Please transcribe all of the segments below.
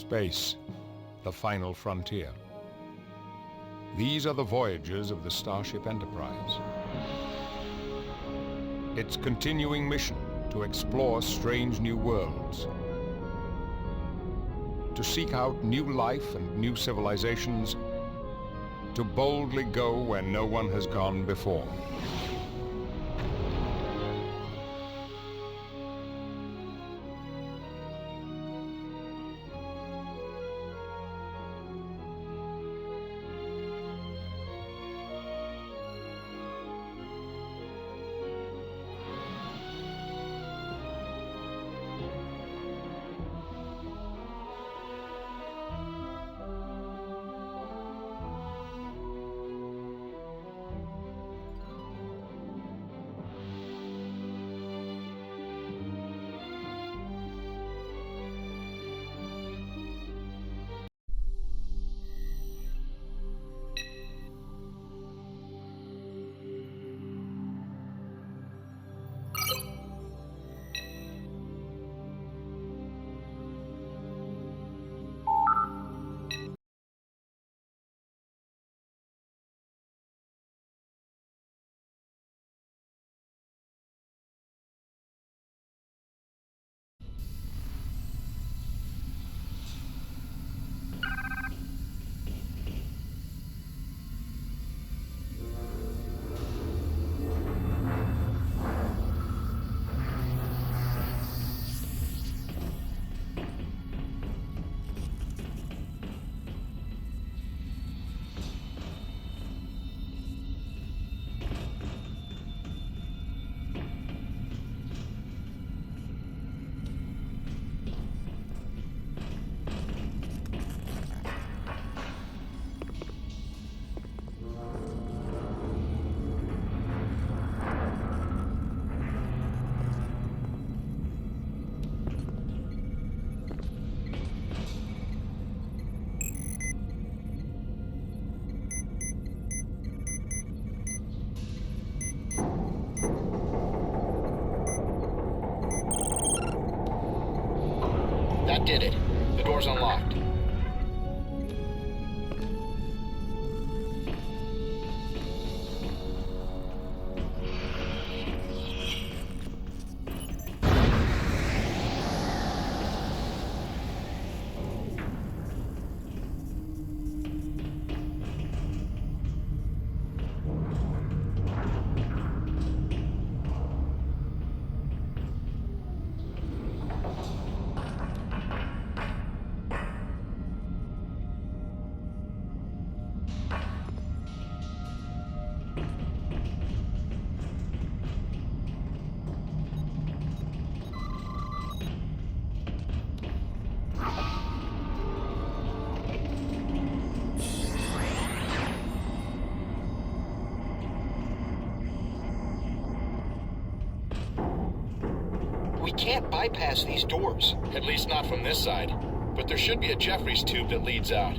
Space, the final frontier. These are the Voyagers of the Starship Enterprise. Its continuing mission to explore strange new worlds, to seek out new life and new civilizations, to boldly go where no one has gone before. That did it. The door's unlocked. We can't bypass these doors. At least not from this side. But there should be a Jeffries tube that leads out.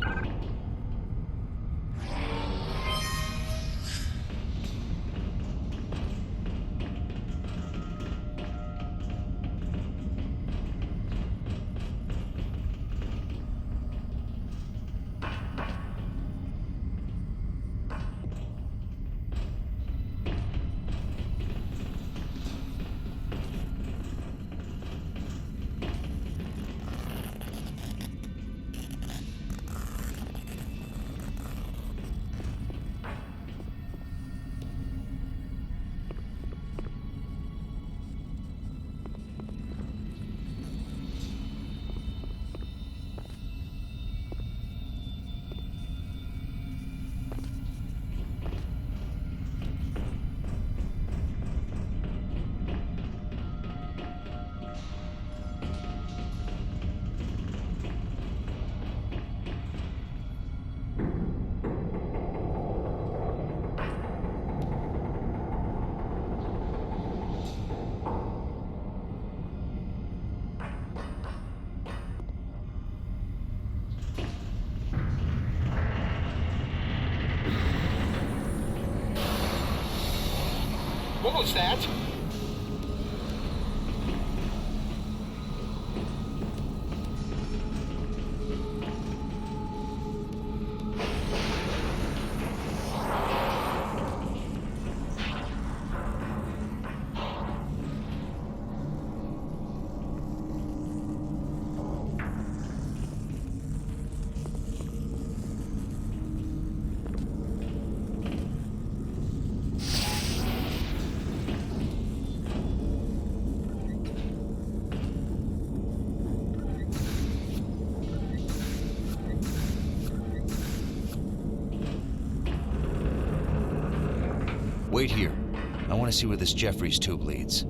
What was that? Wait here. I want to see where this Jeffries tube leads.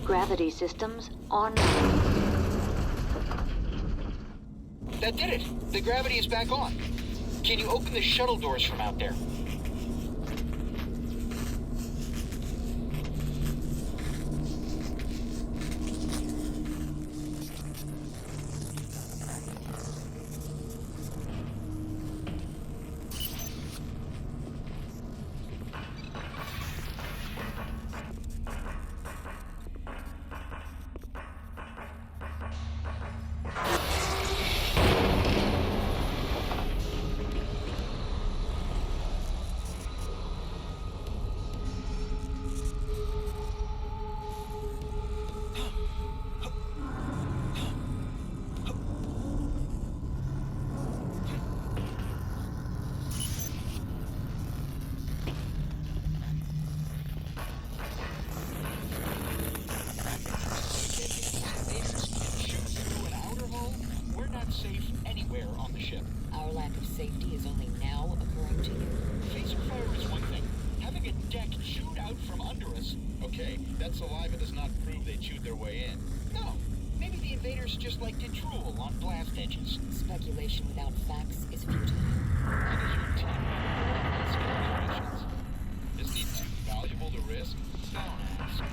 Gravity systems online. That did it. The gravity is back on. Can you open the shuttle doors from out there? Safe anywhere on the ship. Our lack of safety is only now occurring to you. Phaser fire is one thing. Having a deck chewed out from under us. Okay, that saliva does not prove they chewed their way in. No. Maybe the invaders just like to drool on blast edges. Speculation without facts is futile. Why does your team have these calculations? Is he too valuable to risk? Don't ask.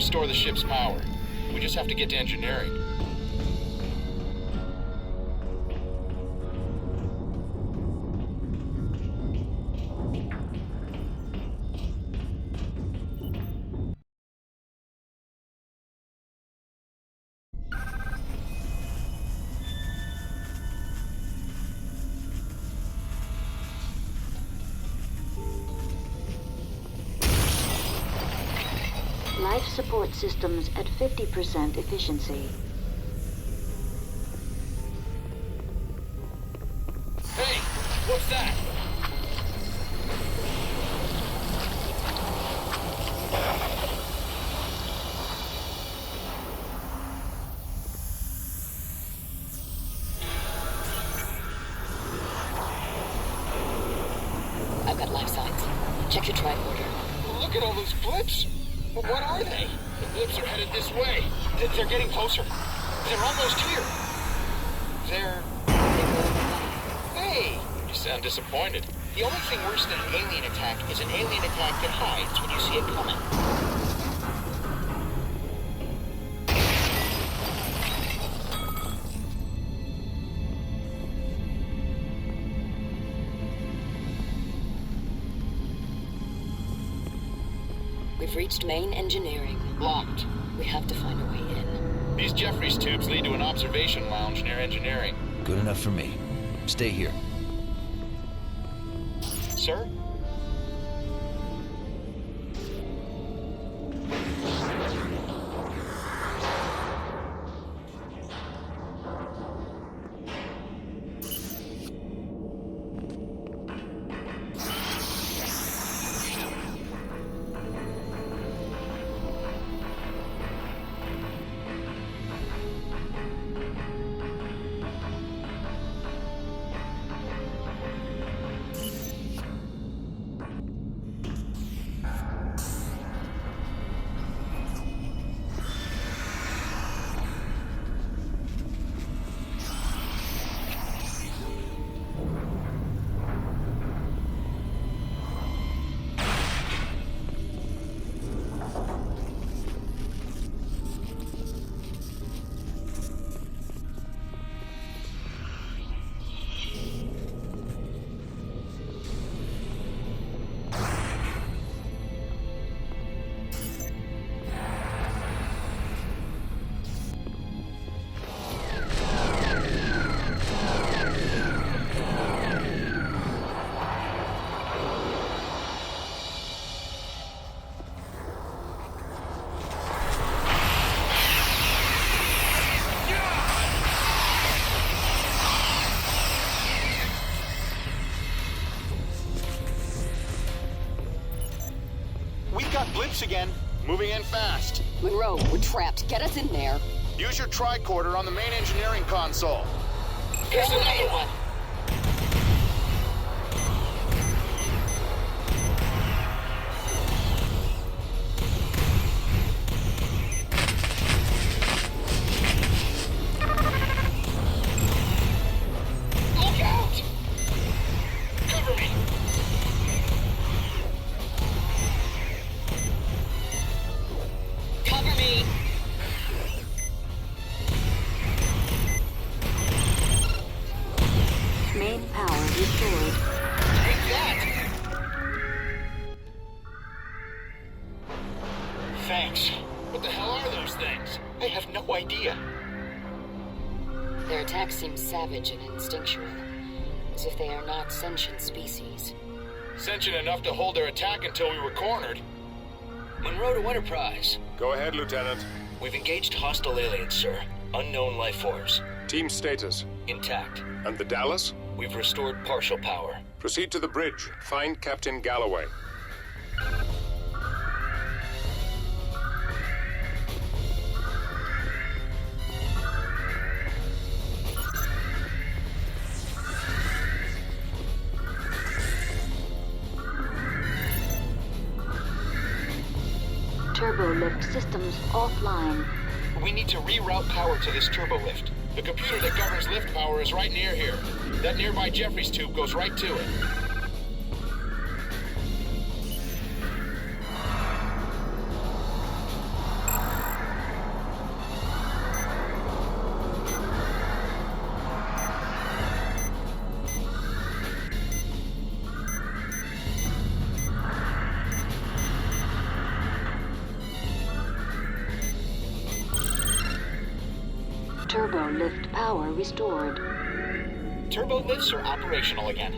restore the ship's power. We just have to get to engineering. Life support systems at 50% efficiency. Hey, what's that? I've got life signs. Check your tricorder. Look at all those blips. But what are they? The blips are headed this way. They're getting closer. They're almost here. They're... Hey! You sound disappointed. The only thing worse than an alien attack is an alien attack that hides when you see it coming. We've reached main engineering. Locked. We have to find a way in. These Jeffries tubes lead to an observation lounge near engineering. Good enough for me. Stay here. Sir? Blips again. Moving in fast. Monroe, we're trapped. Get us in there. Use your tricorder on the main engineering console. Here's another one. Look out! Cover me! Cover me! Main power restored. Take that! Thanks. What the hell are those things? I have no idea. Their attack seems savage and instinctual, as if they are not sentient species. Sentient enough to hold their attack until we were cornered. Monroe to Enterprise. Go ahead, Lieutenant. We've engaged hostile aliens, sir. Unknown life forms. Team status. Intact. And the Dallas? We've restored partial power. Proceed to the bridge. Find Captain Galloway. Turbolift systems offline. We need to reroute power to this turbolift. The computer that governs lift power is right near here. That nearby Jeffries tube goes right to it. Turbo lift power restored. Turbo lifts are operational again.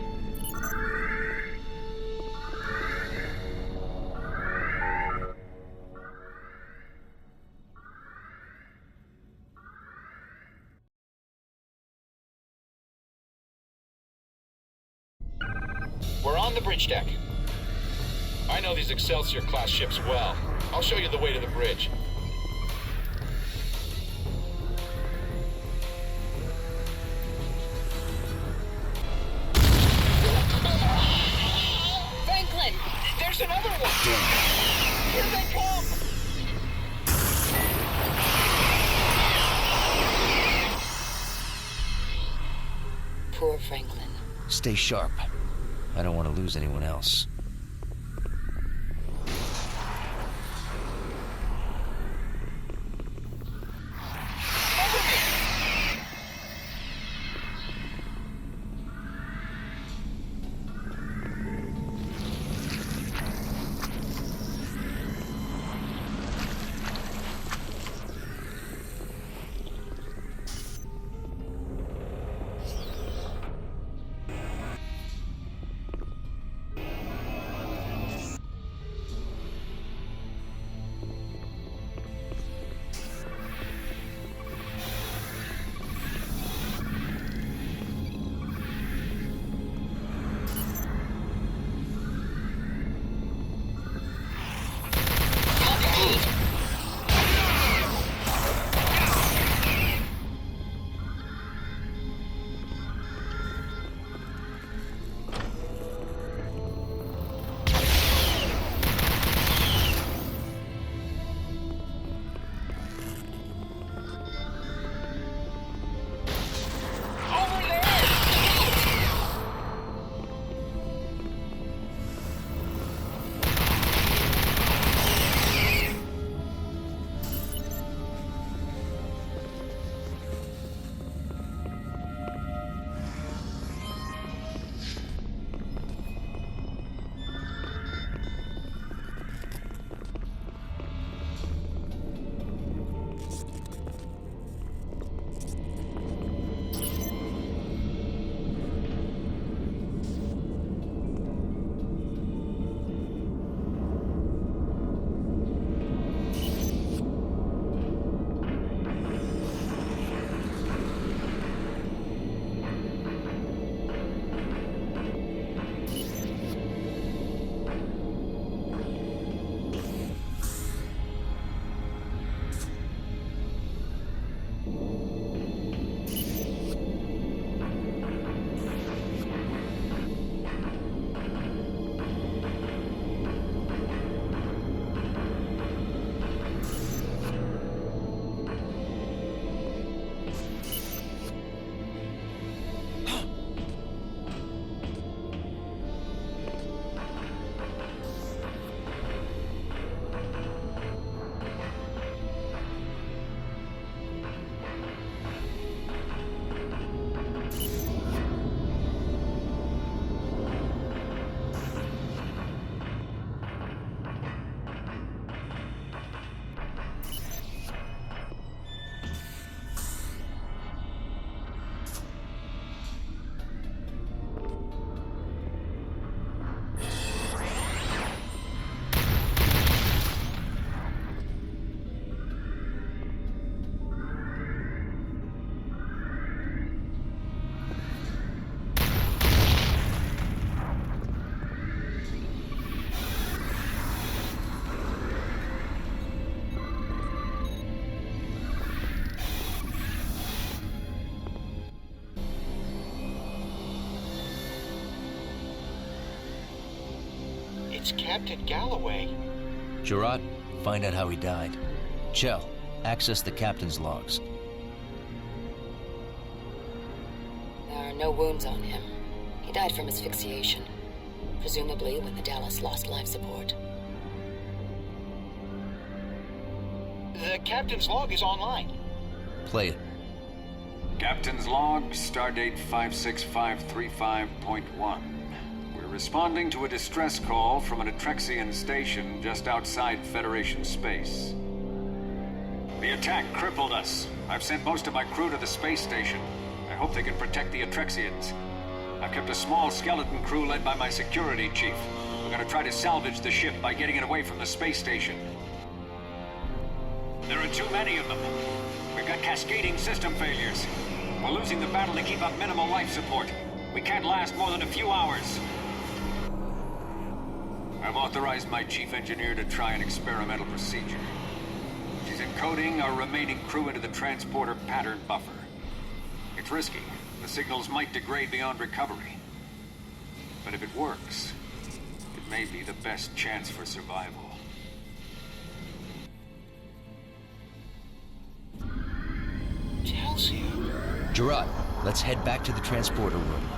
We're on the bridge deck. I know these Excelsior-class ships well. I'll show you the way to the bridge. Franklin! There's another one! Here they come! Poor Franklin. Stay sharp. I don't want to lose anyone else. It's Captain Galloway. Gerard, find out how he died. Chell, access the captain's logs. There are no wounds on him. He died from asphyxiation, presumably when the Dallas lost life support. The captain's log is online. Play it. Captain's log, stardate 56535.1. We're responding to a distress call from an Atrexian station just outside Federation space. The attack crippled us. I've sent most of my crew to the space station. I hope they can protect the Atrexians. I've kept a small skeleton crew led by my security chief. We're gonna try to salvage the ship by getting it away from the space station. There are too many of them. We've got cascading system failures. We're losing the battle to keep up minimal life support. We can't last more than a few hours. I've authorized my chief engineer to try an experimental procedure. She's encoding our remaining crew into the transporter pattern buffer. It's risky. The signals might degrade beyond recovery. But if it works, it may be the best chance for survival. Tells you. Gerard, let's head back to the transporter room.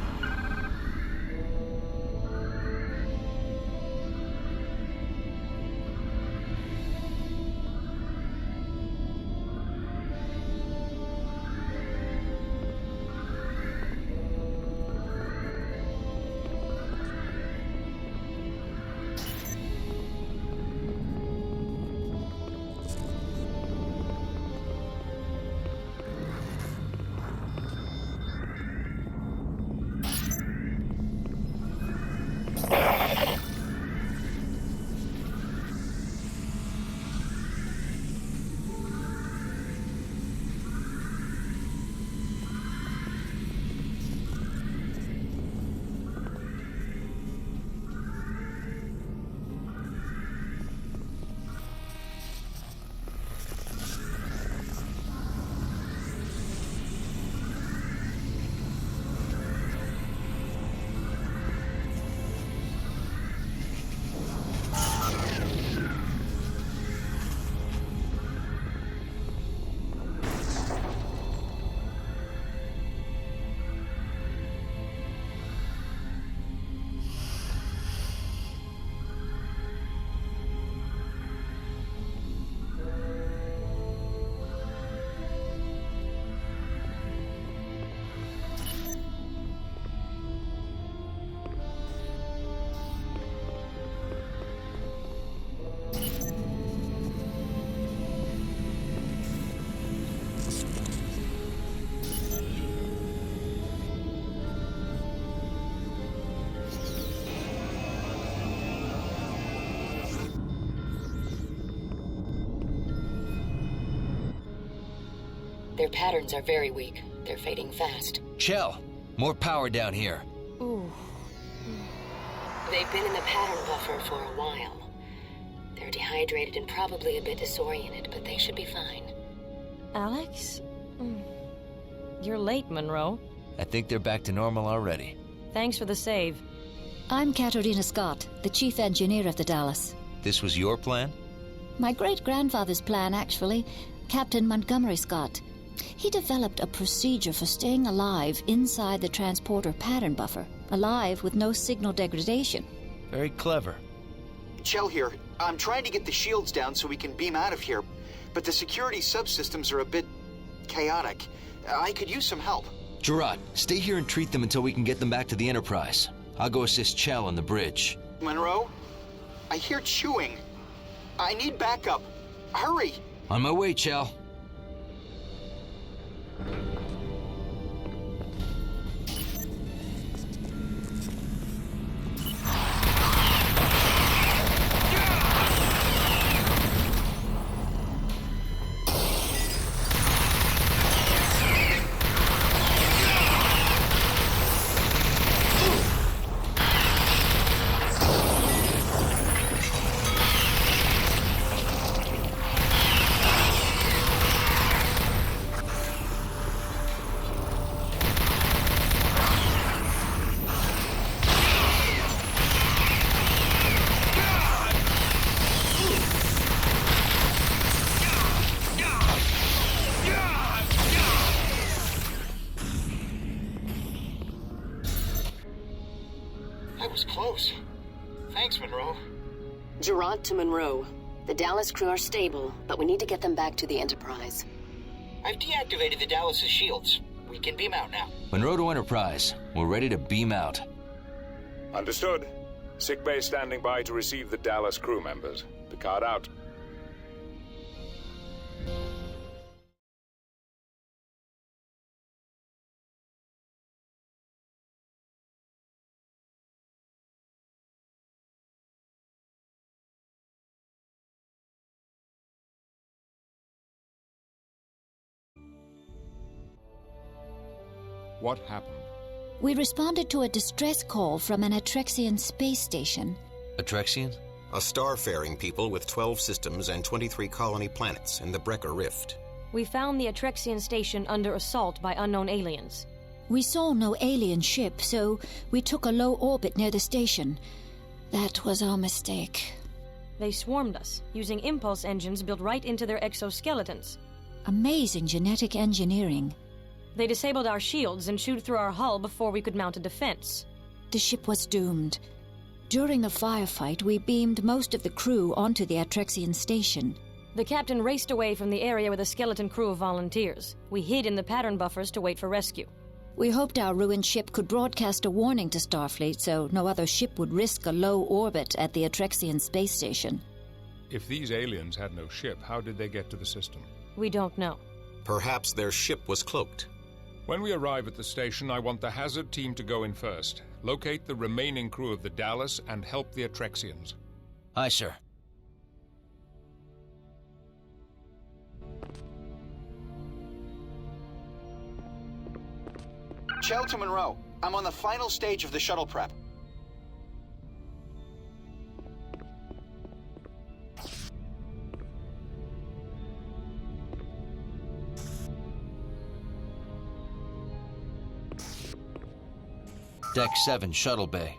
Their patterns are very weak. They're fading fast. Chell, more power down here. Ooh. They've been in the pattern buffer for a while. They're dehydrated and probably a bit disoriented, but they should be fine. Alex? You're late, Monroe. I think they're back to normal already. Thanks for the save. I'm Katerina Scott, the chief engineer of the Dallas. This was your plan? My great-grandfather's plan, actually. Captain Montgomery Scott. He developed a procedure for staying alive inside the transporter pattern buffer. Alive with no signal degradation. Very clever. Chell here. I'm trying to get the shields down so we can beam out of here, but the security subsystems are a bit chaotic. I could use some help. Gerard, stay here and treat them until we can get them back to the Enterprise. I'll go assist Chell on the bridge. Monroe? I hear chewing. I need backup. Hurry! On my way, Chell. That was close. Thanks, Monroe. Gerard to Monroe. The Dallas crew are stable, but we need to get them back to the Enterprise. I've deactivated the Dallas's shields. We can beam out now. Monroe to Enterprise. We're ready to beam out. Understood. Sickbay standing by to receive the Dallas crew members. Picard out. What happened? We responded to a distress call from an Atrexian space station. Atrexian? A star-faring people with 12 systems and 23 colony planets in the Brecker Rift. We found the Atrexian station under assault by unknown aliens. We saw no alien ship, so we took a low orbit near the station. That was our mistake. They swarmed us, using impulse engines built right into their exoskeletons. Amazing genetic engineering. They disabled our shields and chewed through our hull before we could mount a defense. The ship was doomed. During the firefight, we beamed most of the crew onto the Atrexian station. The captain raced away from the area with a skeleton crew of volunteers. We hid in the pattern buffers to wait for rescue. We hoped our ruined ship could broadcast a warning to Starfleet so no other ship would risk a low orbit at the Atrexian space station. If these aliens had no ship, how did they get to the system? We don't know. Perhaps their ship was cloaked. When we arrive at the station, I want the Hazard team to go in first. Locate the remaining crew of the Dallas and help the Atrexians. Aye, sir. Chell to Monroe. I'm on the final stage of the shuttle prep. Deck 7, shuttle bay.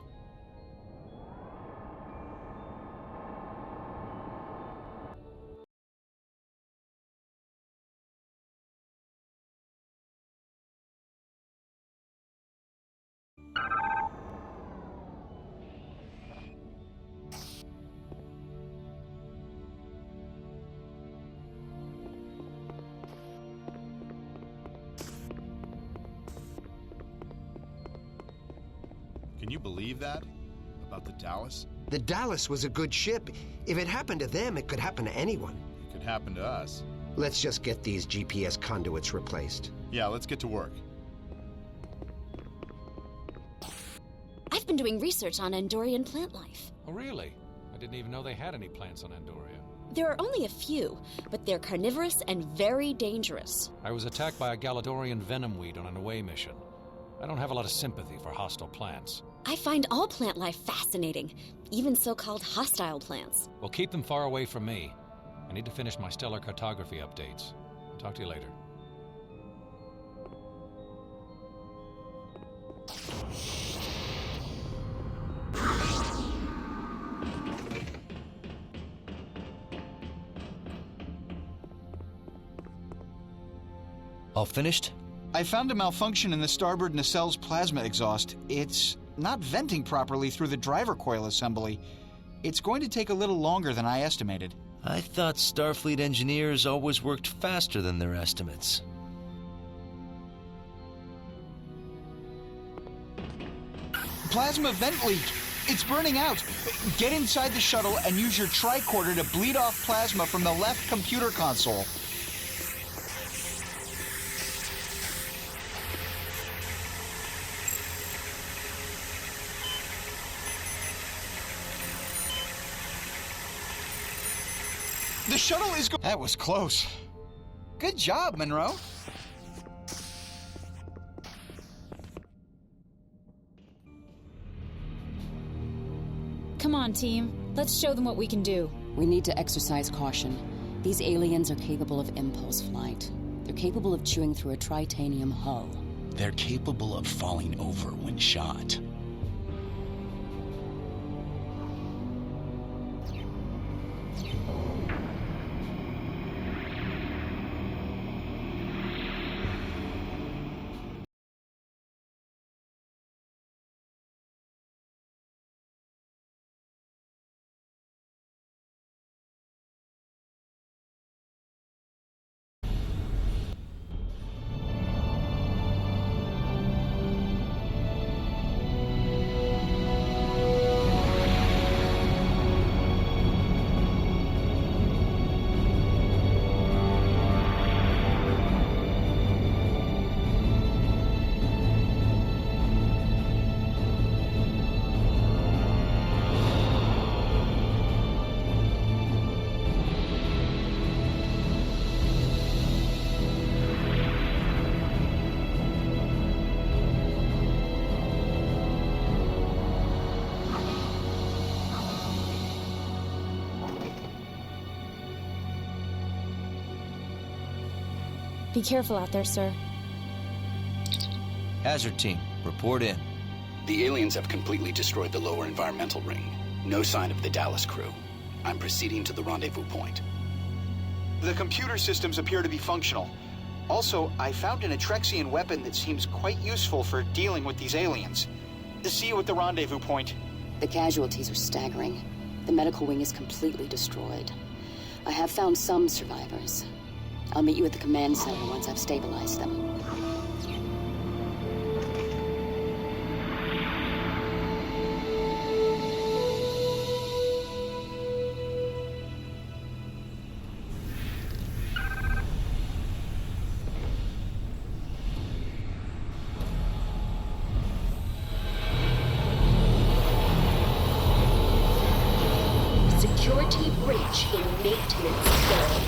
Can you believe that? About the Dallas? The Dallas was a good ship. If it happened to them, it could happen to anyone. It could happen to us. Let's just get these GPS conduits replaced. Yeah, let's get to work. I've been doing research on Andorian plant life. Oh, really? I didn't even know they had any plants on Andoria. There are only a few, but they're carnivorous and very dangerous. I was attacked by a Galadorian venom weed on an away mission. I don't have a lot of sympathy for hostile plants. I find all plant life fascinating, even so-called hostile plants. Well, keep them far away from me. I need to finish my stellar cartography updates. I'll talk to you later. All finished? I found a malfunction in the starboard nacelle's plasma exhaust. It's not venting properly through the driver coil assembly. It's going to take a little longer than I estimated. I thought Starfleet engineers always worked faster than their estimates. Plasma vent leak! It's burning out! Get inside the shuttle and use your tricorder to bleed off plasma from the left computer console. The shuttle is go- That was close. Good job, Monroe. Come on, team. Let's show them what we can do. We need to exercise caution. These aliens are capable of impulse flight. They're capable of chewing through a tritanium hull. They're capable of falling over when shot. Be careful out there, sir. Hazard team, report in. The aliens have completely destroyed the lower environmental ring. No sign of the Dallas crew. I'm proceeding to the rendezvous point. The computer systems appear to be functional. Also, I found an Atrexian weapon that seems quite useful for dealing with these aliens. See you at the rendezvous point. The casualties are staggering. The medical wing is completely destroyed. I have found some survivors. I'll meet you at the command center once I've stabilized them. Security breach in maintenance zone.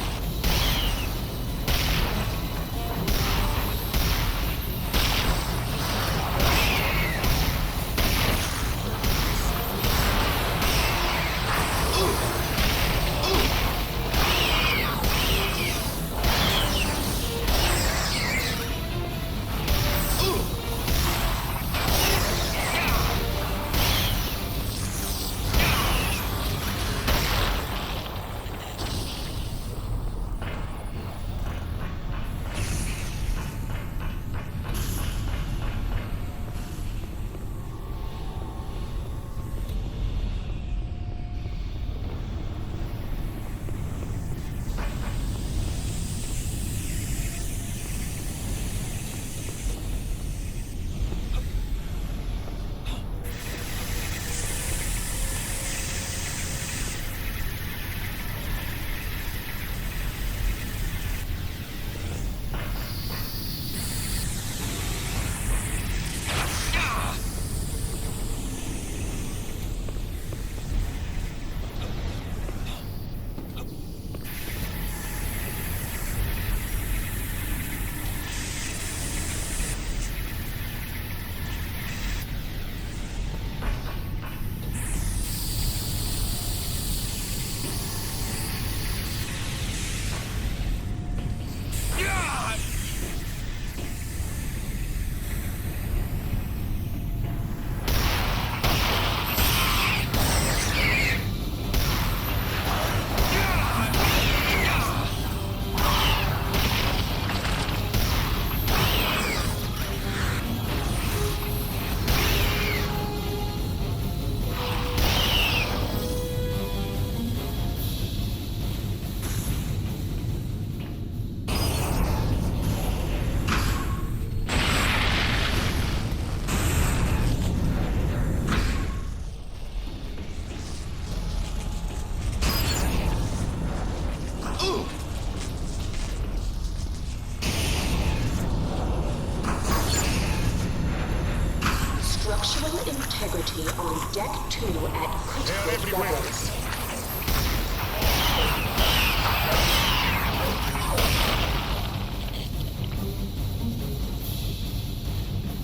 Structural integrity on deck 2 at critical levels.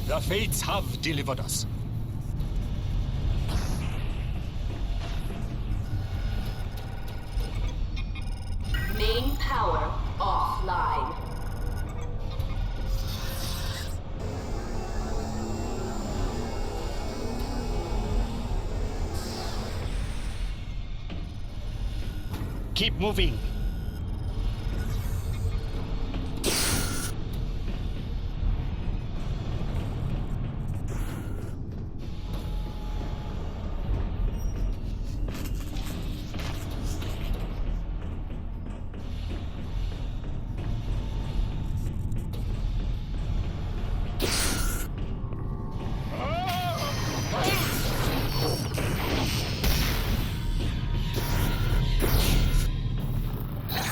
The fates have delivered us. Main power offline. Keep moving.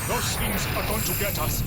Those things are going to get us.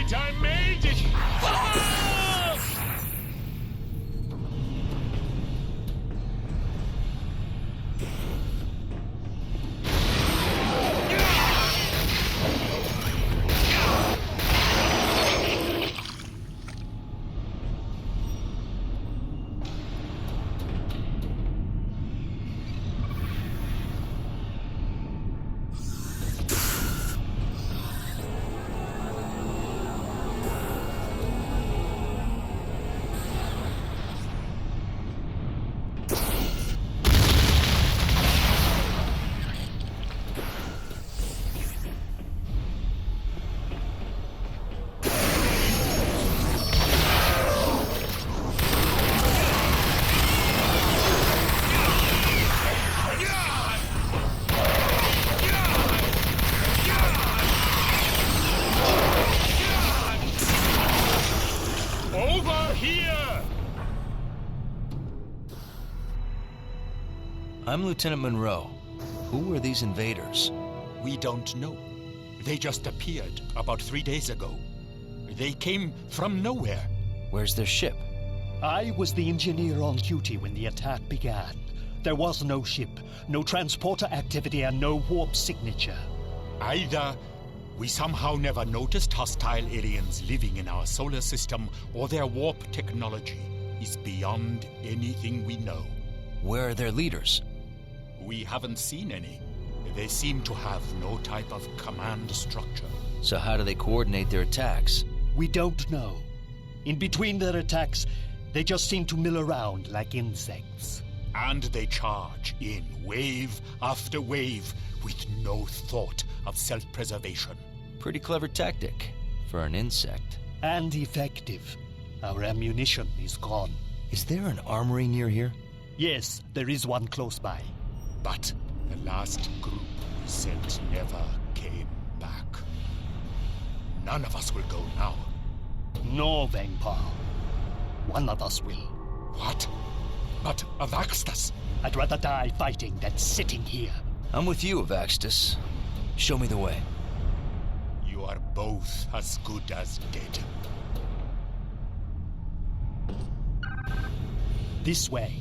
it! I made it! I'm Lieutenant Monroe. Who are these invaders? We don't know. They just appeared about 3 days ago. They came from nowhere. Where's their ship? I was the engineer on duty when the attack began. There was no ship, no transporter activity, and no warp signature. Either we somehow never noticed hostile aliens living in our solar system, or their warp technology is beyond anything we know. Where are their leaders? We haven't seen any. They seem to have no type of command structure. So how do they coordinate their attacks? We don't know. In between their attacks, they just seem to mill around like insects. And they charge in wave after wave with no thought of self-preservation. Pretty clever tactic for an insect. And effective. Our ammunition is gone. Is there an armory near here? Yes, there is one close by. But the last group we sent never came back. None of us will go now. No, Vangpar. One of us will. What? But Avaxtus? I'd rather die fighting than sitting here. I'm with you, Avaxtus. Show me the way. You are both as good as dead. This way.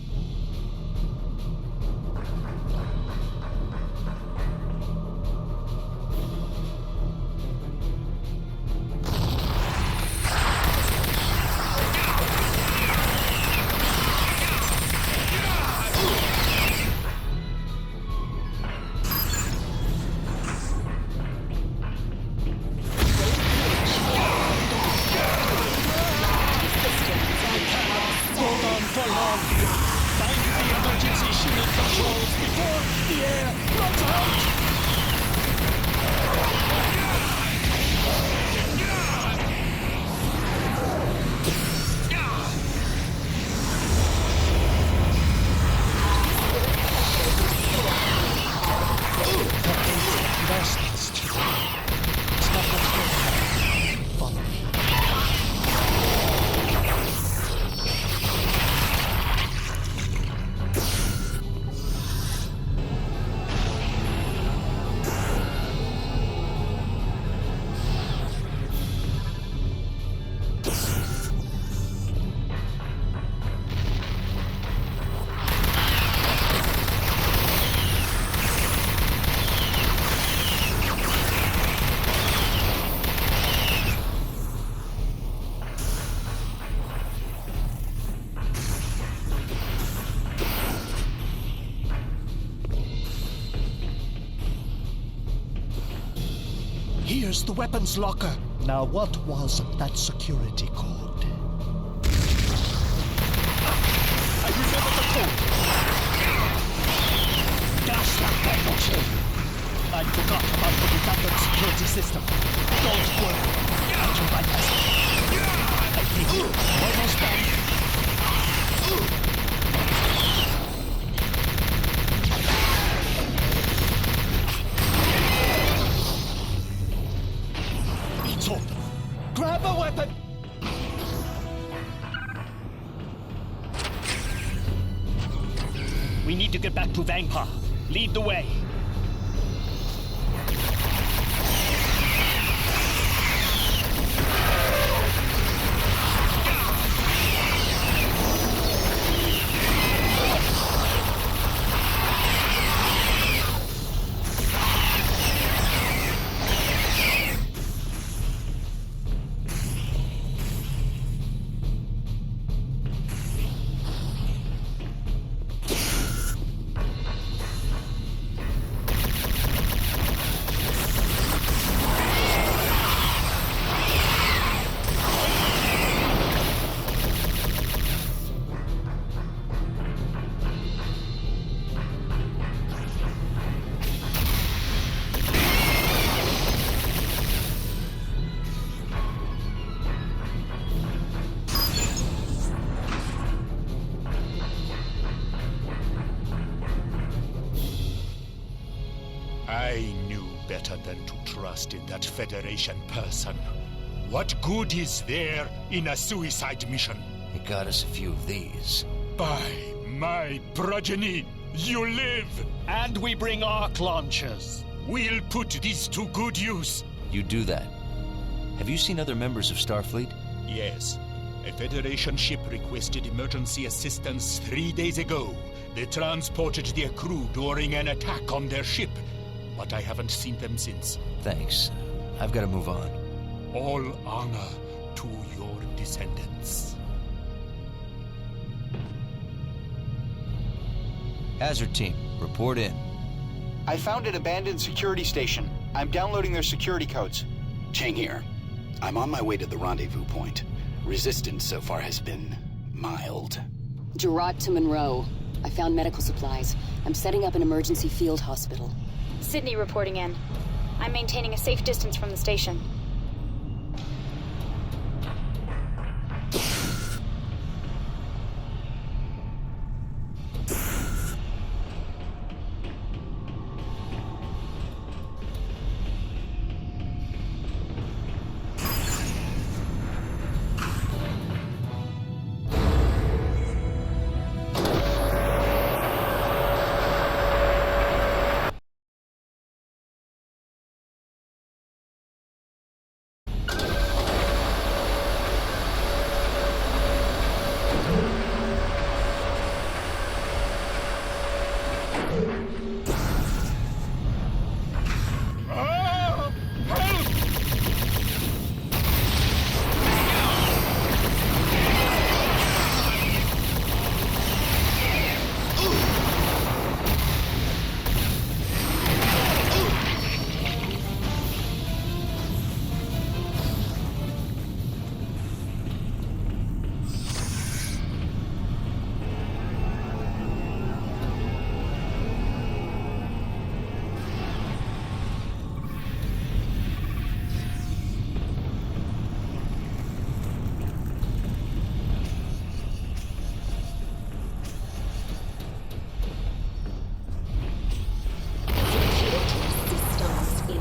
Here's the weapons locker. Now, what was that security code? I remember the code. Dash that rifle chain. I forgot about the redundant security system. Don't worry. I can bypass it. I think almost done. Grab a weapon! We need to get back to Vangpar. Lead the way. than to trust in that Federation person. What good is there in a suicide mission? It got us a few of these. By my progeny, you live! And we bring arc launchers. We'll put these to good use. You do that. Have you seen other members of Starfleet? Yes. A Federation ship requested emergency assistance 3 days ago. They transported their crew during an attack on their ship, but I haven't seen them since. Thanks. I've got to move on. All honor to your descendants. Hazard team, report in. I found an abandoned security station. I'm downloading their security codes. Chang here. I'm on my way to the rendezvous point. Resistance so far has been mild. Gerard to Monroe. I found medical supplies. I'm setting up an emergency field hospital. Sydney reporting in. I'm maintaining a safe distance from the station.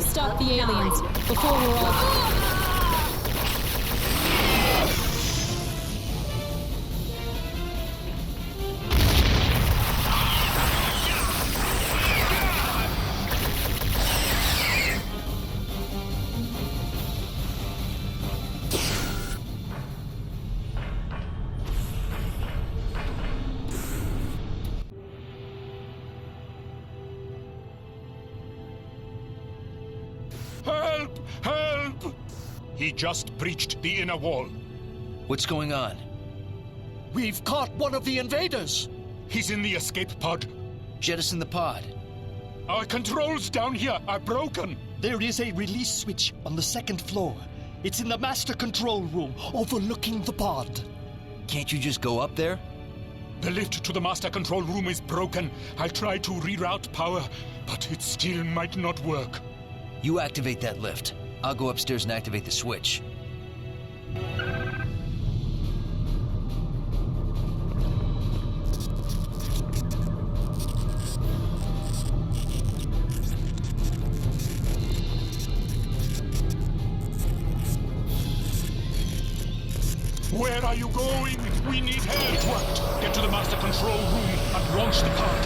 Stop the aliens before we're all... Help! Help! He just breached the inner wall. What's going on? We've caught one of the invaders! He's in the escape pod. Jettison the pod. Our controls down here are broken. There is a release switch on the second floor. It's in the master control room, overlooking the pod. Can't you just go up there? The lift to the master control room is broken. I'll try to reroute power, but it still might not work. You activate that lift. I'll go upstairs and activate the switch. Where are you going? We need help! It worked! Get to the master control room and launch the pod.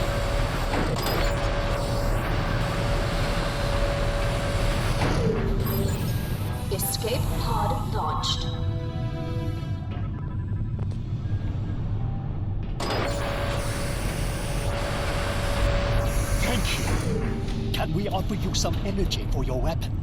Escape pod launched. Thank you. Can we offer you some energy for your weapon?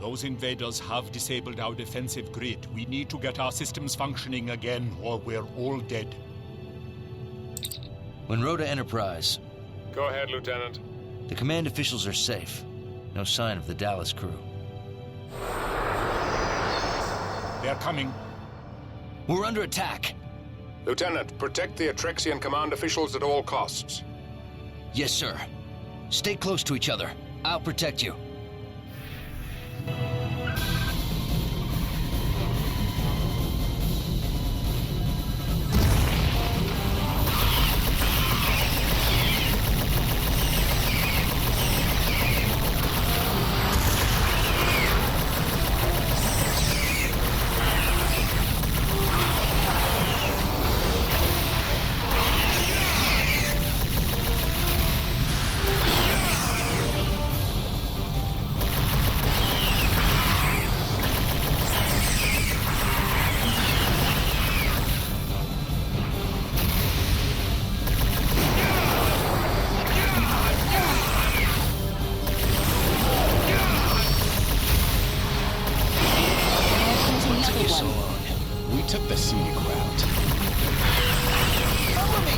Those invaders have disabled our defensive grid. We need to get our systems functioning again, or we're all dead. Monroe to Enterprise. Go ahead, Lieutenant. The command officials are safe. No sign of the Dallas crew. They're coming. We're under attack. Lieutenant, protect the Atrexian command officials at all costs. Yes, sir. Stay close to each other. I'll protect you. We took the scenic route. Follow me!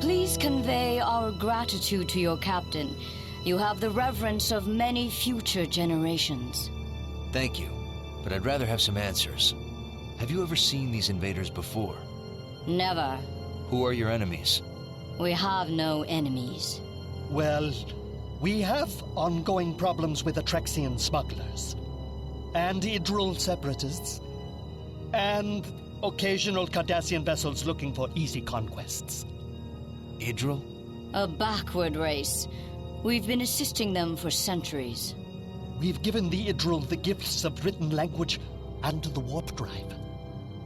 Please convey our gratitude to your captain. You have the reverence of many future generations. Thank you, but I'd rather have some answers. Have you ever seen these invaders before? Never. Who are your enemies? We have no enemies. Well, we have ongoing problems with Atrexian smugglers, and Idril separatists, and occasional Cardassian vessels looking for easy conquests. Idril? A backward race. We've been assisting them for centuries. We've given the Idril the gifts of written language and the warp drive.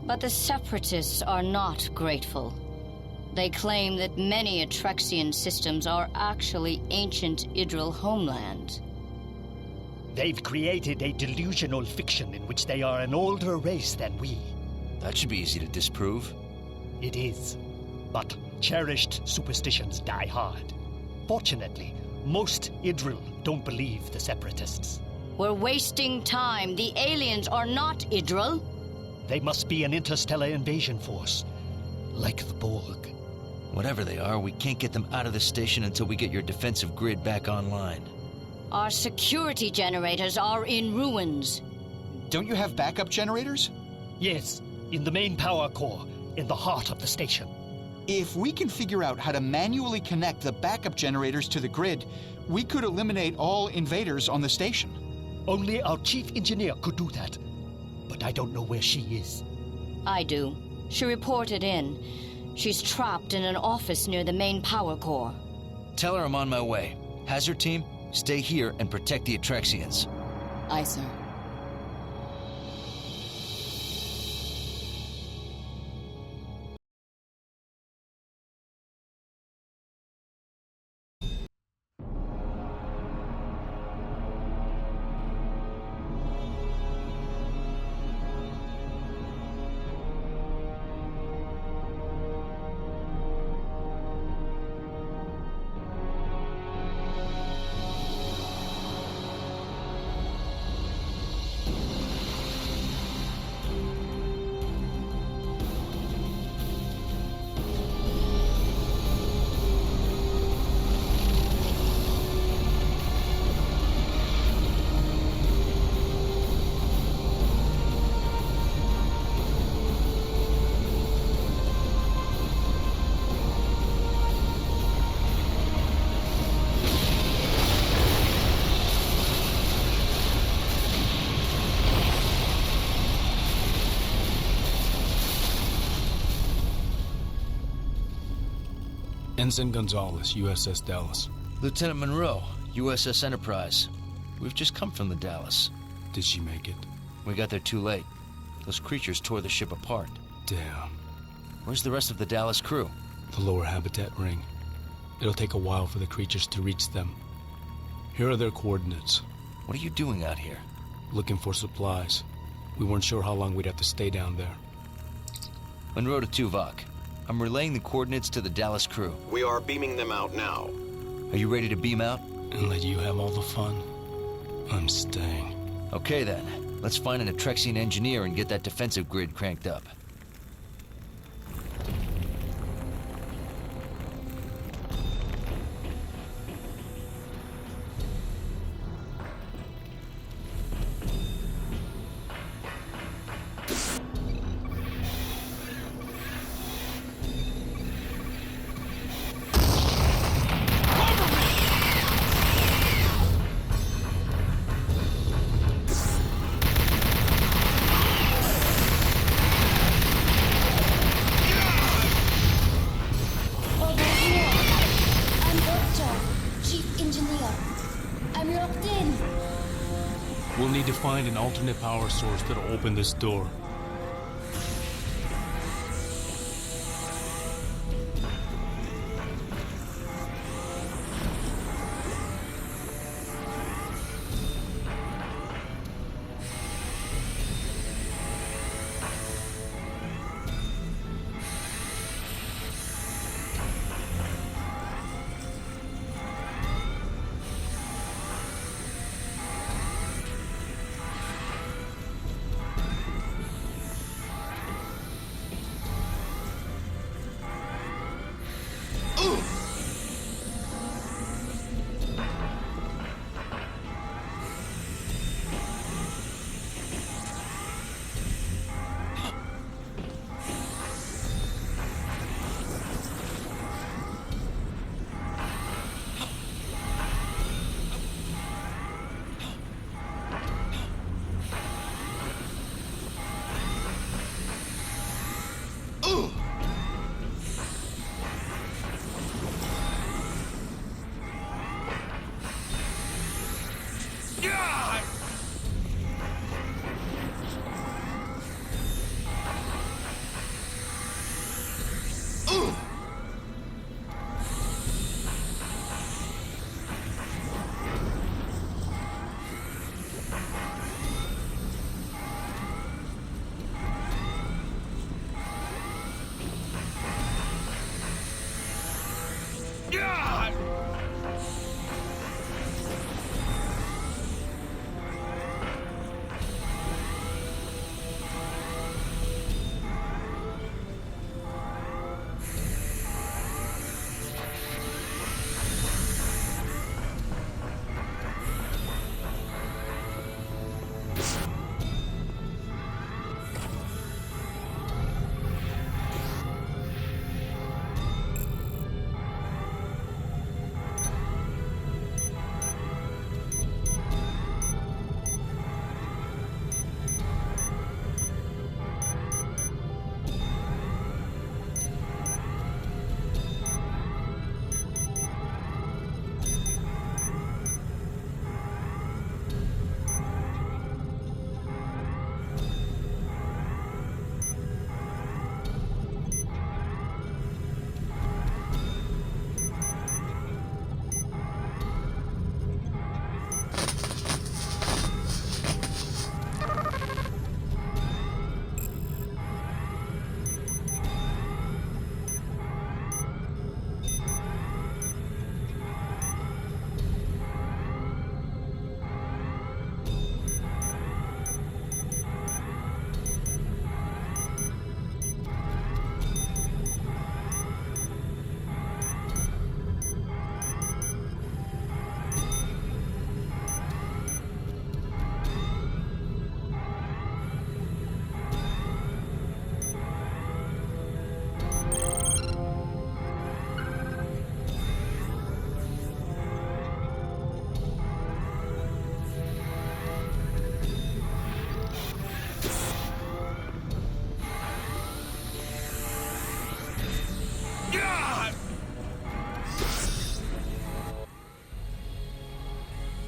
But the Separatists are not grateful. They claim that many Atrexian systems are actually ancient Idril homeland. They've created a delusional fiction in which they are an older race than we. That should be easy to disprove. It is. But cherished superstitions die hard. Fortunately, most Idril don't believe the Separatists. We're wasting time. The aliens are not Idril. They must be an interstellar invasion force, like the Borg. Whatever they are, we can't get them out of the station until we get your defensive grid back online. Our security generators are in ruins. Don't you have backup generators? Yes, in the main power core, in the heart of the station. If we can figure out how to manually connect the backup generators to the grid, we could eliminate all invaders on the station. Only our chief engineer could do that. But I don't know where she is. I do. She reported in. She's trapped in an office near the main power core. Tell her I'm on my way. Hazard team, stay here and protect the Atrexians. Aye, sir. Ensign Gonzalez, USS Dallas. Lieutenant Monroe, USS Enterprise. We've just come from the Dallas. Did she make it? We got there too late. Those creatures tore the ship apart. Damn. Where's the rest of the Dallas crew? The lower habitat ring. It'll take a while for the creatures to reach them. Here are their coordinates. What are you doing out here? Looking for supplies. We weren't sure how long we'd have to stay down there. Monroe to Tuvok. I'm relaying the coordinates to the Dallas crew. We are beaming them out now. Are you ready to beam out? And let you have all the fun? I'm staying. Okay then. Let's find an Atrexian engineer and get that defensive grid cranked up. We'll need to find an alternate power source that'll open this door.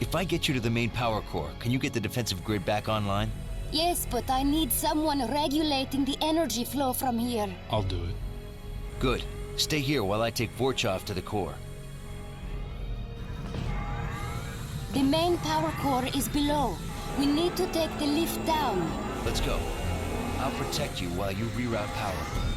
If I get you to the main power core, can you get the defensive grid back online? Yes, but I need someone regulating the energy flow from here. I'll do it. Good. Stay here while I take Vorchov to the core. The main power core is below. We need to take the lift down. Let's go. I'll protect you while you reroute power.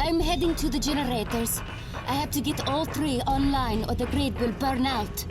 I'm heading to the generators. I have to get all three online or the grid will burn out.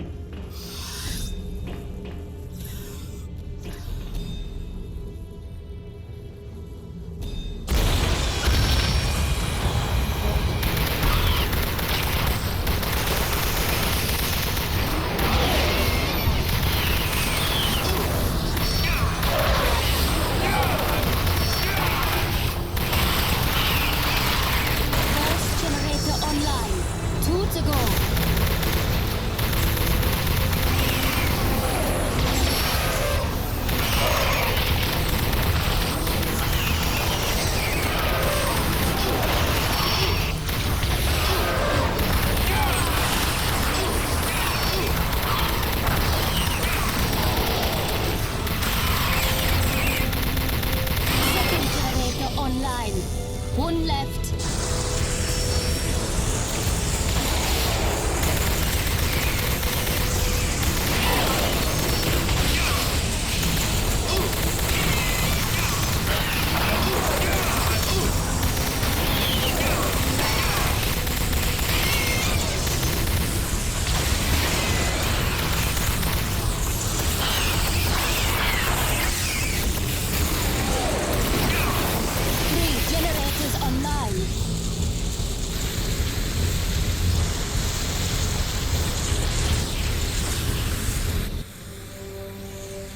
One left.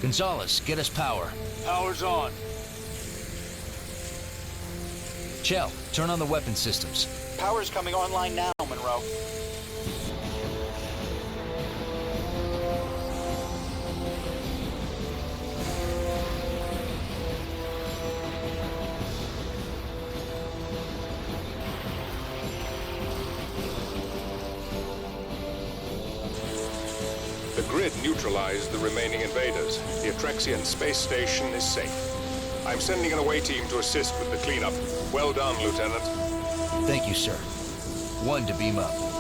Gonzalez, get us power. Power's on. Chell, turn on the weapon systems. Power's coming online now, Monroe. The grid neutralized the remaining invaders. The Atrexian space station is safe. I'm sending an away team to assist with the cleanup. Well done, Lieutenant. Thank you, sir. One to beam up.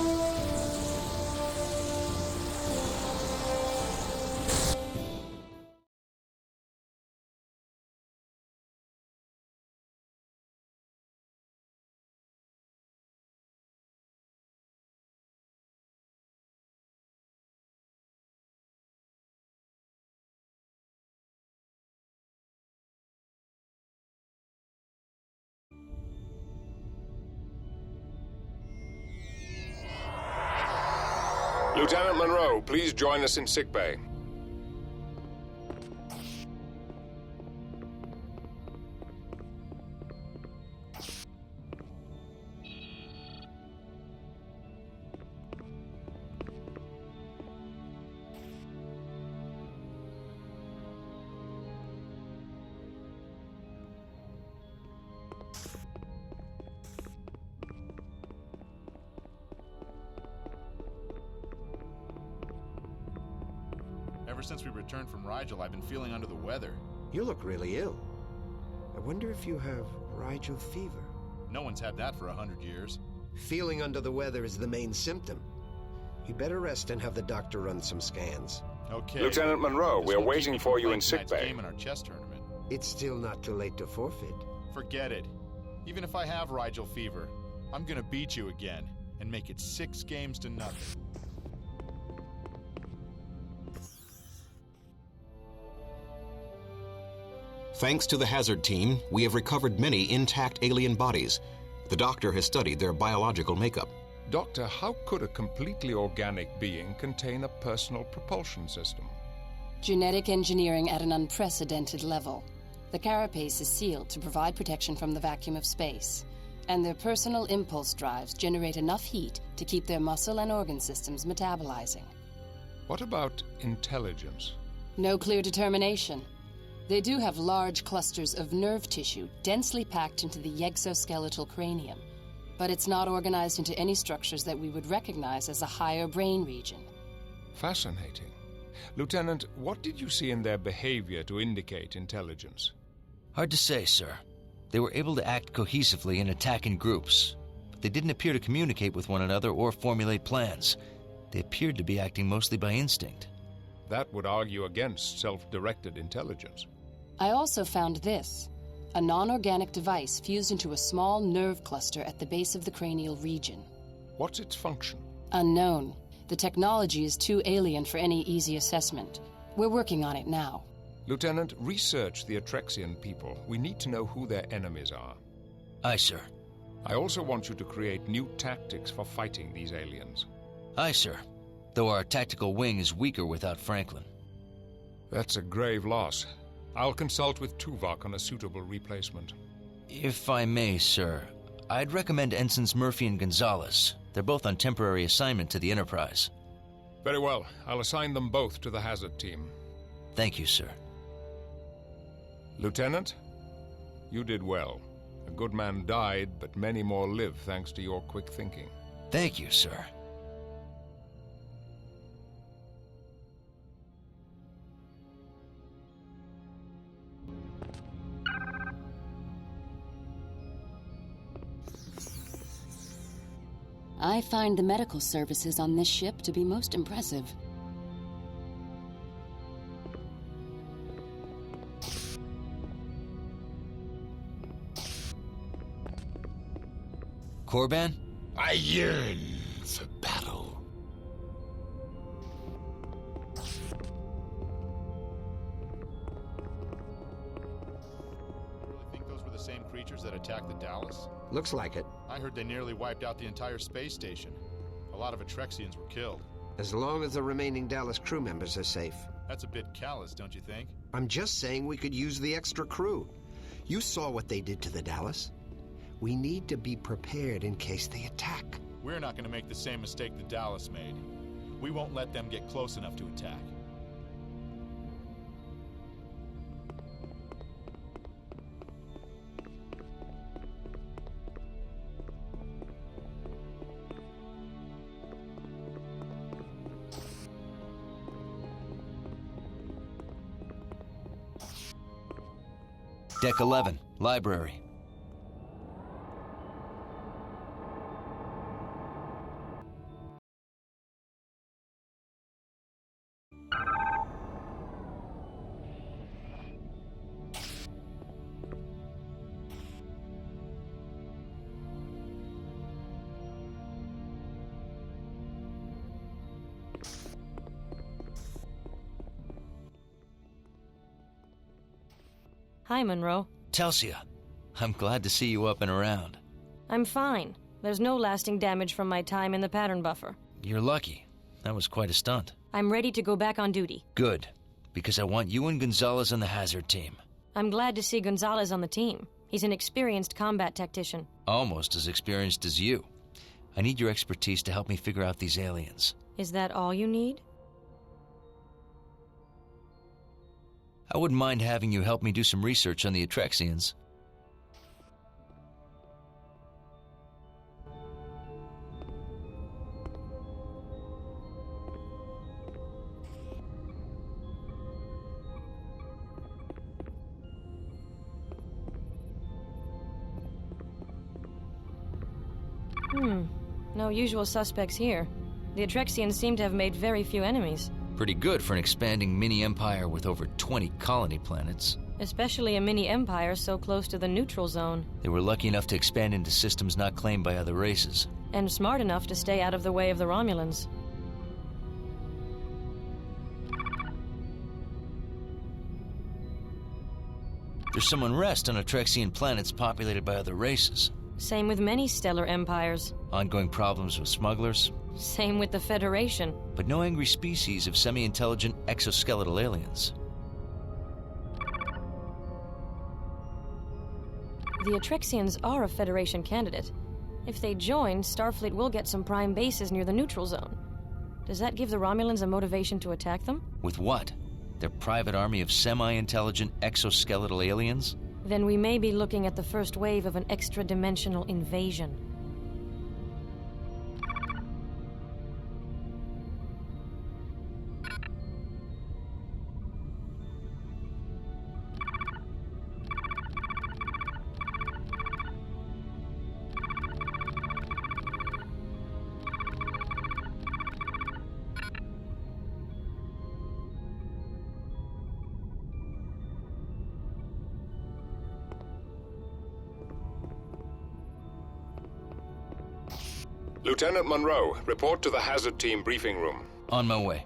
Lieutenant Monroe, please join us in sickbay. Ever since we returned from Rigel, I've been feeling under the weather. You look really ill. I wonder if you have Rigel fever. No one's had that for 100 years. Feeling under the weather is the main symptom. You better rest and have the doctor run some scans. Okay. Lieutenant Monroe, we're waiting for you in sickbay. Game in our chess tournament. It's still not too late to forfeit. Forget it. Even if I have Rigel fever, I'm gonna beat you again and make it 6 games to nothing. Thanks to the Hazard team, we have recovered many intact alien bodies. The doctor has studied their biological makeup. Doctor, how could a completely organic being contain a personal propulsion system? Genetic engineering at an unprecedented level. The carapace is sealed to provide protection from the vacuum of space, and their personal impulse drives generate enough heat to keep their muscle and organ systems metabolizing. What about intelligence? No clear determination. They do have large clusters of nerve tissue densely packed into the exoskeletal cranium, but it's not organized into any structures that we would recognize as a higher brain region. Fascinating. Lieutenant, what did you see in their behavior to indicate intelligence? Hard to say, sir. They were able to act cohesively and attack in groups, but they didn't appear to communicate with one another or formulate plans. They appeared to be acting mostly by instinct. That would argue against self-directed intelligence. I also found this, a non-organic device fused into a small nerve cluster at the base of the cranial region. What's its function? Unknown. The technology is too alien for any easy assessment. We're working on it now. Lieutenant, research the Atrexian people. We need to know who their enemies are. Aye, sir. I also want you to create new tactics for fighting these aliens. Aye, sir. Though our tactical wing is weaker without Franklin. That's a grave loss. I'll consult with Tuvok on a suitable replacement. If I may, sir, I'd recommend Ensigns Murphy and Gonzalez. They're both on temporary assignment to the Enterprise. Very well. I'll assign them both to the Hazard team. Thank you, sir. Lieutenant, you did well. A good man died, but many more live thanks to your quick thinking. Thank you, sir. I find the medical services on this ship to be most impressive. Korban? I yearn for battle. You really think those were the same creatures that attacked the Dallas? Looks like it. I heard they nearly wiped out the entire space station. A lot of Atrexians were killed. As long as the remaining Dallas crew members are safe. That's a bit callous, don't you think? I'm just saying we could use the extra crew. You saw what they did to the Dallas. We need to be prepared in case they attack. We're not going to make the same mistake the Dallas made. We won't let them get close enough to attack. Deck 11, library. Hi, Monroe. Telsia, I'm glad to see you up and around. I'm fine. There's no lasting damage from my time in the pattern buffer. You're lucky. That was quite a stunt. I'm ready to go back on duty. Good, because I want you and Gonzalez on the Hazard team. I'm glad to see Gonzalez on the team. He's an experienced combat tactician. Almost as experienced as you. I need your expertise to help me figure out these aliens. Is that all you need? I wouldn't mind having you help me do some research on the Atrexians. No usual suspects here. The Atrexians seem to have made very few enemies. Pretty good for an expanding mini-empire with over 20 colony planets. Especially a mini-empire so close to the neutral zone. They were lucky enough to expand into systems not claimed by other races. And smart enough to stay out of the way of the Romulans. There's some unrest on Atrexian planets populated by other races. Same with many stellar empires. Ongoing problems with smugglers. Same with the Federation. But no angry species of semi-intelligent exoskeletal aliens. The Atrexians are a Federation candidate. If they join, Starfleet will get some prime bases near the neutral zone. Does that give the Romulans a motivation to attack them? With what? Their private army of semi-intelligent exoskeletal aliens? Then we may be looking at the first wave of an extra-dimensional invasion. Lieutenant Monroe, report to the hazard team briefing room. On my way.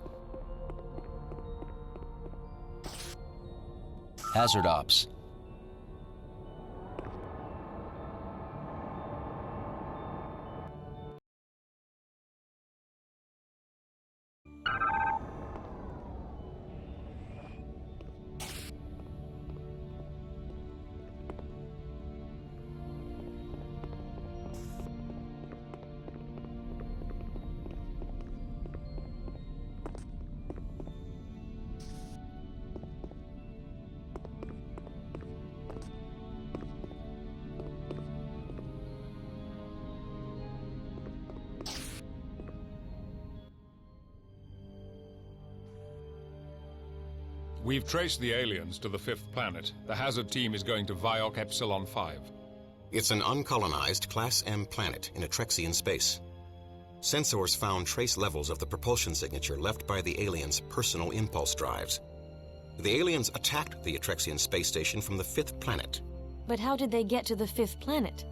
Hazard ops. We've traced the aliens to the 5th planet. The hazard team is going to Viok Epsilon 5. It's an uncolonized Class M planet in Atrexian space. Sensors found trace levels of the propulsion signature left by the aliens' personal impulse drives. The aliens attacked the Atrexian space station from the 5th planet. But how did they get to the 5th planet?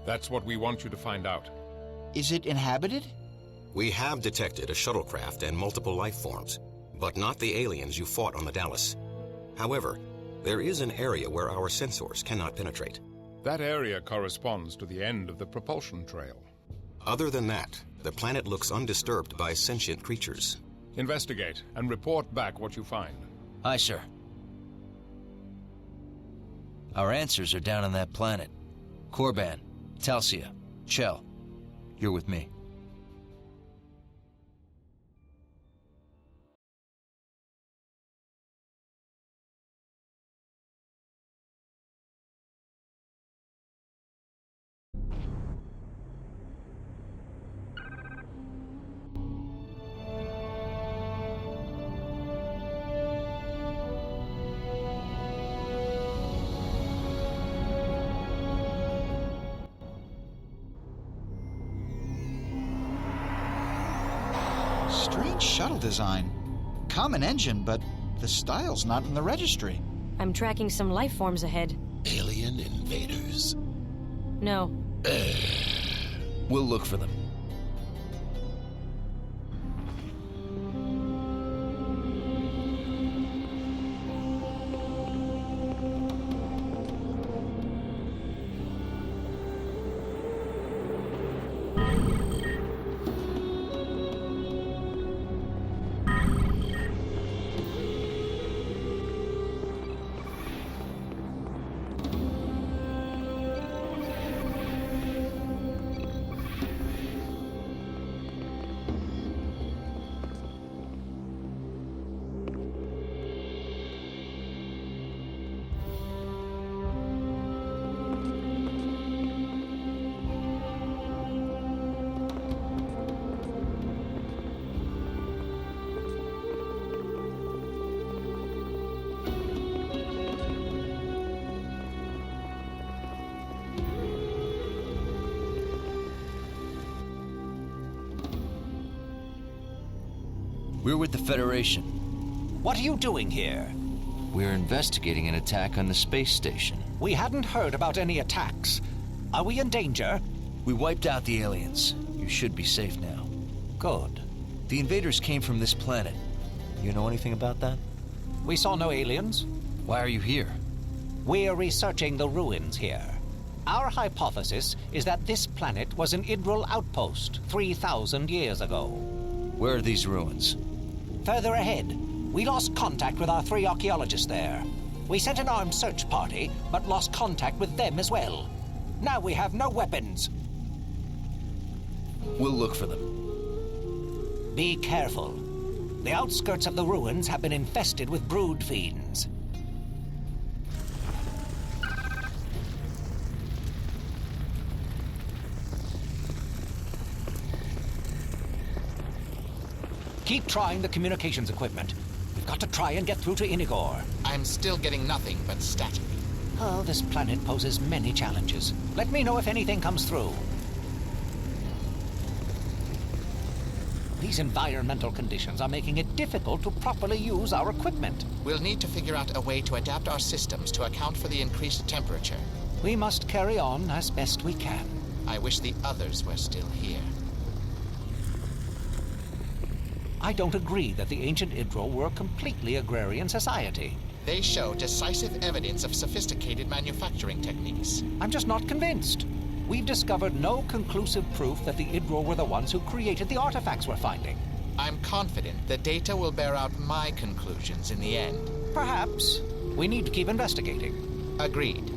That's what we want you to find out. Is it inhabited? We have detected a shuttlecraft and multiple life forms, but not the aliens you fought on the Dallas. However, there is an area where our sensors cannot penetrate. That area corresponds to the end of the propulsion trail. Other than that, the planet looks undisturbed by sentient creatures. Investigate and report back what you find. Aye, sir. Our answers are down on that planet. Korban, Talsia, Chell, you're with me. Strange shuttle design. Common engine, but the style's not in the registry. I'm tracking some life forms ahead. Alien invaders. No. We'll look for them. We're with the Federation. What are you doing here? We're investigating an attack on the space station. We hadn't heard about any attacks. Are we in danger? We wiped out the aliens. You should be safe now. Good. The invaders came from this planet. You know anything about that? We saw no aliens. Why are you here? We're researching the ruins here. Our hypothesis is that this planet was an Idril outpost 3,000 years ago. Where are these ruins? Further ahead. We lost contact with our 3 archaeologists there. We sent an armed search party, but lost contact with them as well. Now we have no weapons. We'll look for them. Be careful. The outskirts of the ruins have been infested with brood fiends. Keep trying the communications equipment. We've got to try and get through to Inigor. I'm still getting nothing but static. Oh, this planet poses many challenges. Let me know if anything comes through. These environmental conditions are making it difficult to properly use our equipment. We'll need to figure out a way to adapt our systems to account for the increased temperature. We must carry on as best we can. I wish the others were still here. I don't agree that the ancient Idril were a completely agrarian society. They show decisive evidence of sophisticated manufacturing techniques. I'm just not convinced. We've discovered no conclusive proof that the Idril were the ones who created the artifacts we're finding. I'm confident the data will bear out my conclusions in the end. Perhaps. We need to keep investigating. Agreed.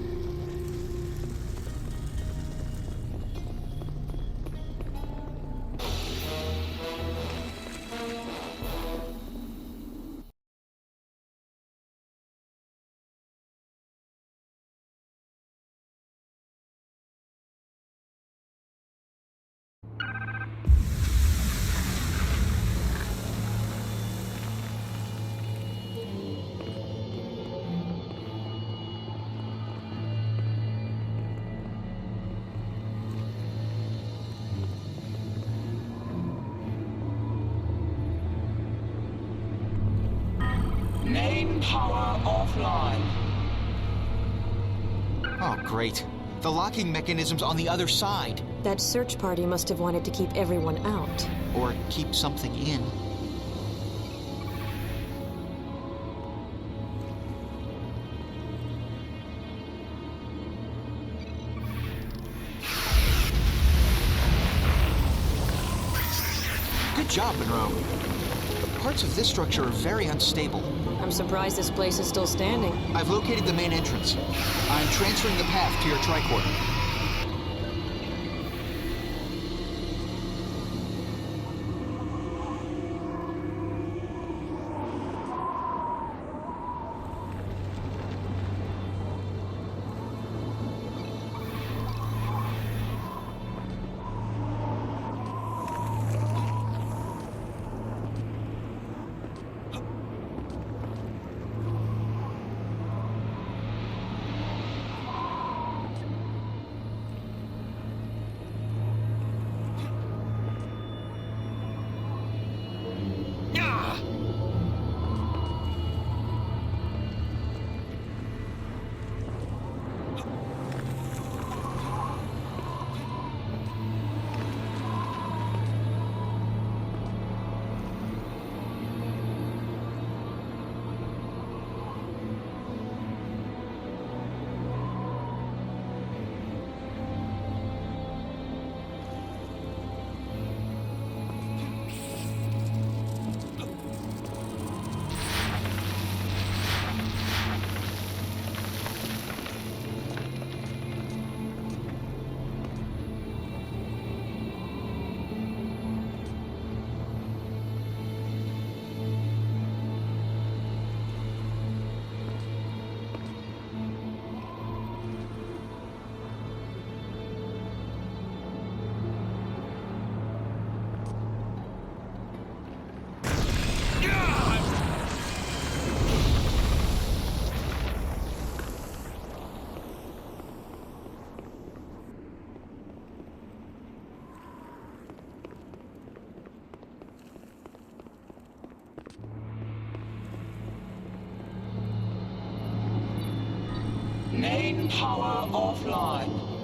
Main power offline. Oh, great. The locking mechanism's on the other side. That search party must have wanted to keep everyone out. Or keep something in. Good job, Monroe. Parts of this structure are very unstable. I'm surprised this place is still standing. I've located the main entrance. I'm transferring the path to your tricorder. Main power offline.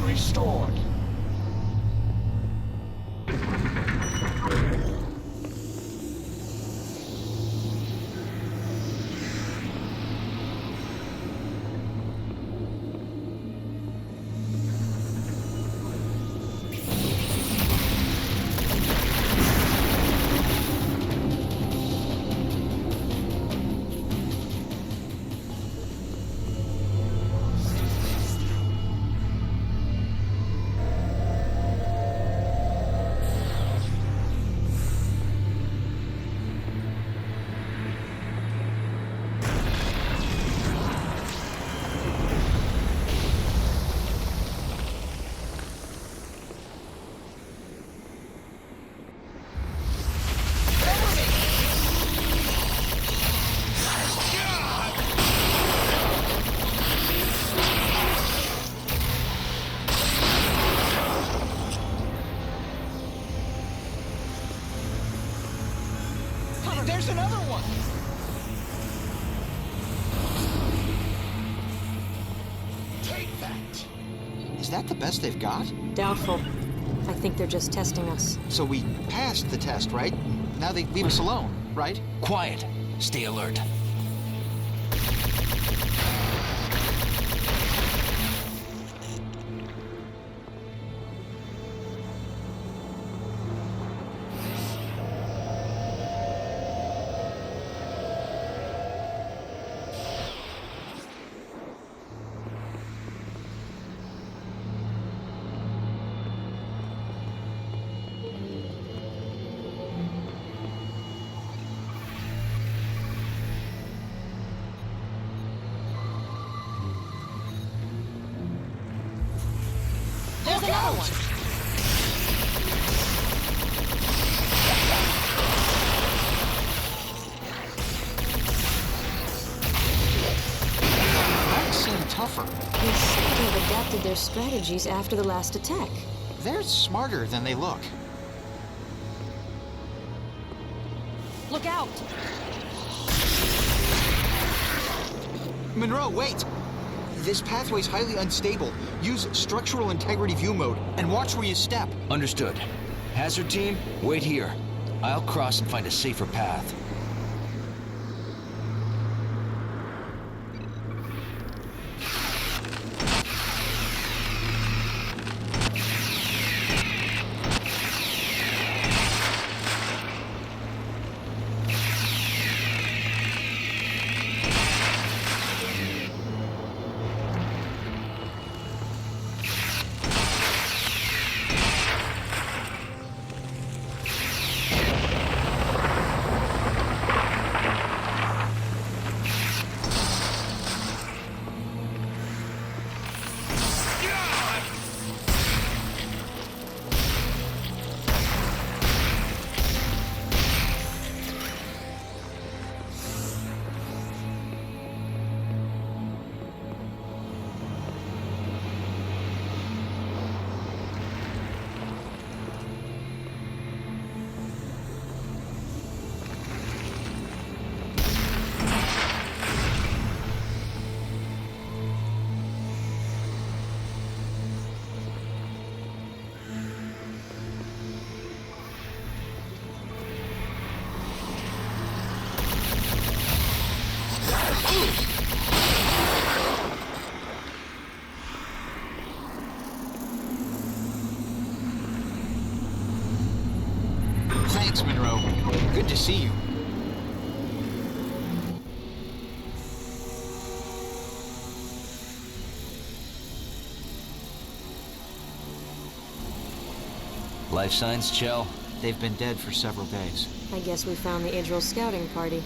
Restored. There's another one! Take that! Is that the best they've got? Doubtful. I think they're just testing us. So we passed the test, right? Now they leave us alone, right? Quiet. Stay alert. another one. That seemed tougher. They seem to have adapted their strategies after the last attack. They're smarter than they look. Look out! Monroe, wait! This pathway's highly unstable. Use structural integrity view mode and watch where you step. Understood. Hazard team, wait here. I'll cross and find a safer path. Thanks, Monroe. Good to see you. Life signs, Chell? They've been dead for several days. I guess we found the Idril scouting party.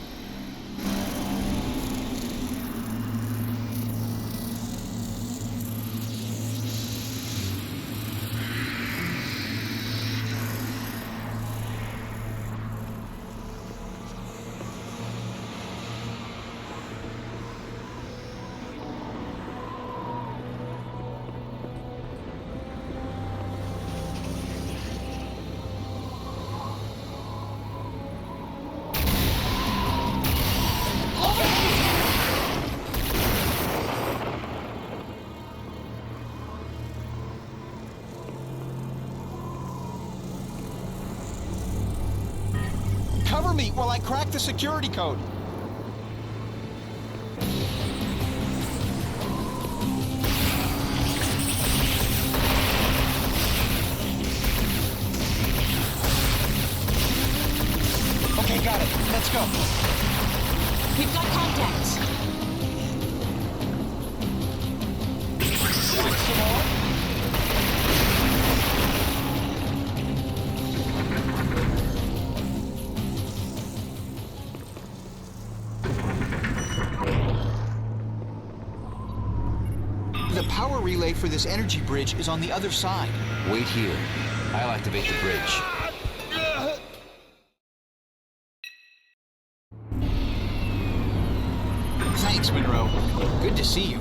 Cover me while I crack the security code. Okay, got it. Let's go. We've got contacts. The power relay for this energy bridge is on the other side. Wait here. I'll activate the bridge. Thanks, Monroe. Good to see you.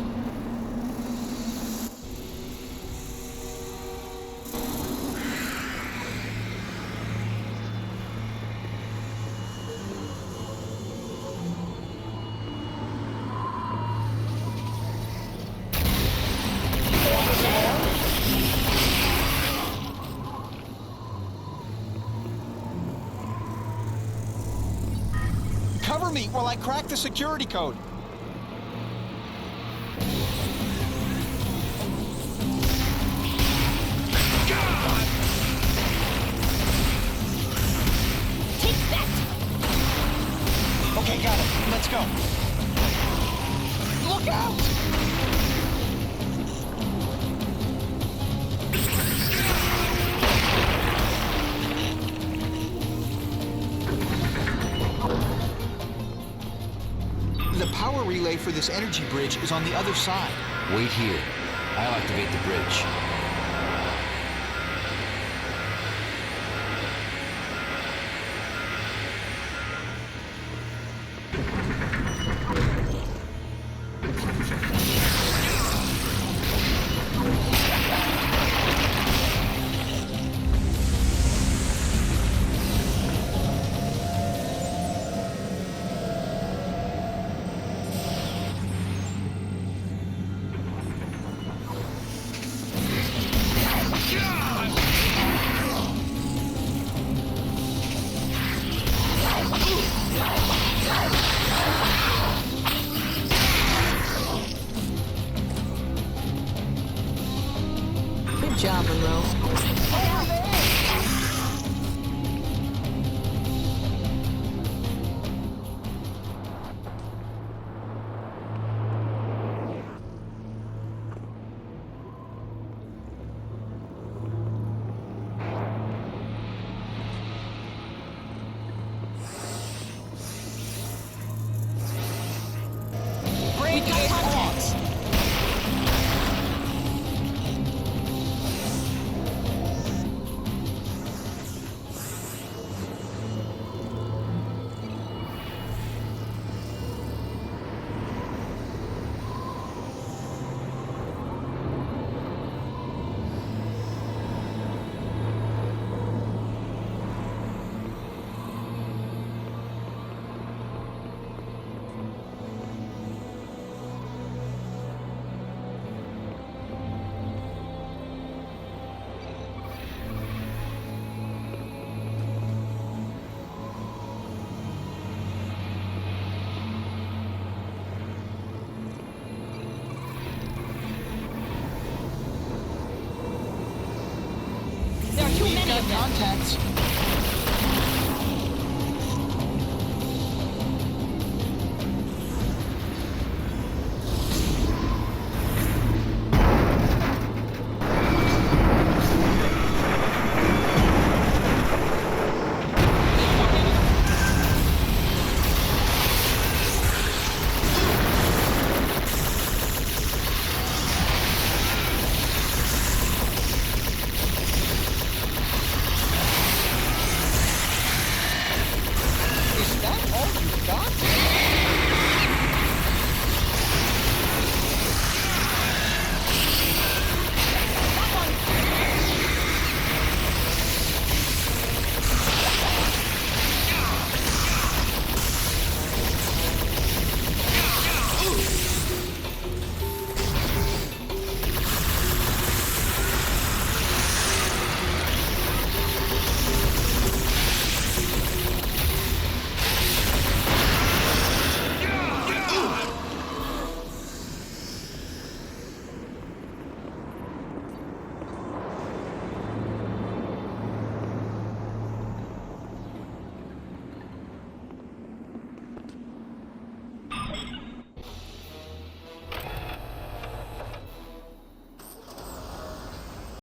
Cover me while I crack the security code. Take that! Okay, got it. Let's go. Look out! The power relay for this energy bridge is on the other side. Wait here. I'll activate the bridge. job, Monroe. We got contact. There are too many of them. Contacts.